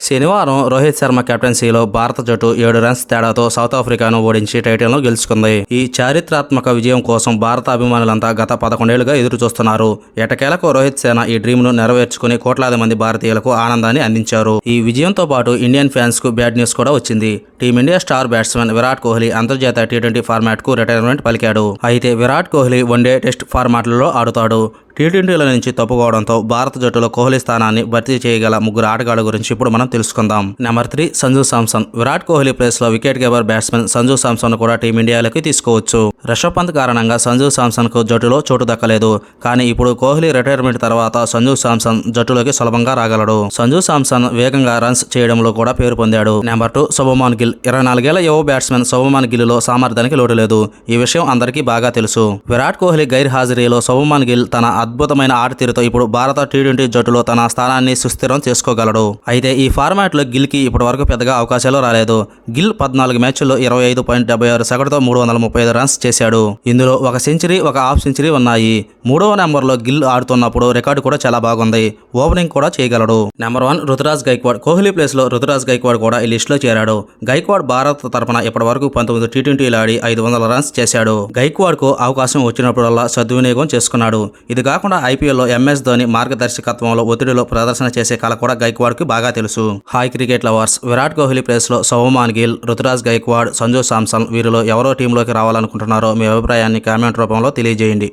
శనివారం రోహిత్ శర్మ కెప్టెన్సీలో భారత జట్టు 7 రన్స్ తేడాతో సౌత్ ఆఫ్రికాను ఓడించి టైటిల్ను గెలుచుకుంది. ఈ చారిత్రాత్మక విజయం కోసం భారత అభిమానులంతా గత 11 ఏళ్లుగా ఎదురు చూస్తున్నారు. ఎటకేలకు రోహిత్ సేన ఈ డ్రీమ్ను నెరవేర్చుకుని కోట్లాది మంది భారతీయులకు ఆనందాన్ని అందించారు. ఈ విజయంతో పాటు ఇండియన్ ఫ్యాన్స్ కు బ్యాడ్ న్యూస్ కూడా వచ్చింది. Team India star batsmen Virat Kohli అంతర్జాతీయ టీ20 ఫార్మాట్ కు రిటైర్మెంట్ పలికాడు. అయితే విరాట్ కోహ్లీ వన్డే, టెస్ట్ ఫార్మాట్లలో ఆడుతాడు. టీ20ల నుంచి తప్పుకోవడంతో భారత జట్టులో కోహ్లీ స్థానాన్ని భర్తీ చేయగల ముగ్గురు ఆటగాళ్ల గురించి ఇప్పుడు మనం తెలుసుకుందాం. నెంబర్ 3 సంజు శాంసన్. విరాట్ కోహ్లీ ప్లేస్ లో wicket keeper batsmen Sanju Samson కూడా టీమిండియాలోకి తీసుకోవచ్చు. రిషబ్ పంత్ కారణంగా సంజు శాంసన్ కు జట్టులో చోటు దక్కలేదు. కానీ ఇప్పుడు కోహ్లీ రిటైర్మెంట్ తర్వాత సంజు శాంసన్ జట్టులోకి సులభంగా రాగలడు. సంజు శాంసన్ వేగంగా రన్స్ చేయడంలో కూడా పేరు పొందాడు. నెంబర్ 2 శుభమాన్ గిల్. 24 ఏళ్ల యువ బ్యాట్స్మెన్ శుభమాన్ గిల్ లో సామర్థ్యానికి లోటు లేదు. ఈ విషయం అందరికీ బాగా తెలుసు. విరాట్ కోహ్లీ గైర్ హాజరీలో శుభమాన్ గిల్ తన అద్భుతమైన ఆటతీరుతో ఇప్పుడు భారత టీ20 జట్టులో తన స్థానాన్ని సుస్థిరం చేసుకోగలడు. అయితే ఈ ఫార్మాట్ లో గిల్ కి ఇప్పటి వరకు పెద్దగా అవకాశాలు రాలేదు. గిల్ 14 మ్యాచ్ల్లో 25.76 సగటుతో 335 రన్స్ చేశాడు. ఇందులో ఒక సెంచరీ, ఒక హాఫ్ సెంచరీ ఉన్నాయి. 3వ నెంబర్లో గిల్ ఆడుతున్నప్పుడు రికార్డు కూడా చాలా బాగుంది. ఓపెనింగ్ కూడా చేయగలడు. నెంబర్ 1 రుతురాజ్ గైక్వాడ్. కోహ్లీ ప్లేస్ లో రుతురాజ్ గైక్వాడ్ కూడా ఈ లిస్ట్ లో చేరాడు. గైక్వాడ్ భారత్ తరపున ఇప్పటి వరకు 19 టీ20లు ఆడి 500 రన్స్ చేశాడు. గైక్వాడ్ కు అవకాశం వచ్చినప్పుడల్లా సద్వినియోగం చేసుకున్నాడు. ఇది కాకుండా ఐపీఎల్లో ఎంఎస్ ధోని మార్గదర్శకత్వంలో ఒత్తిడిలో ప్రదర్శన చేసే కళ కూడా గైక్వాడ్ కి బాగా తెలుసు. Hi cricket lovers, Virat Kohli place లో శుభమాన్ గిల్, రుతురాజ్ గైక్వాడ్, సంజు శాంసన్ వీరిలో ఎవరో టీంలోకి రావాలనుకుంటున్నారో మీ అభిప్రాయాన్ని కామెంట్ రూపంలో తెలియజేయండి.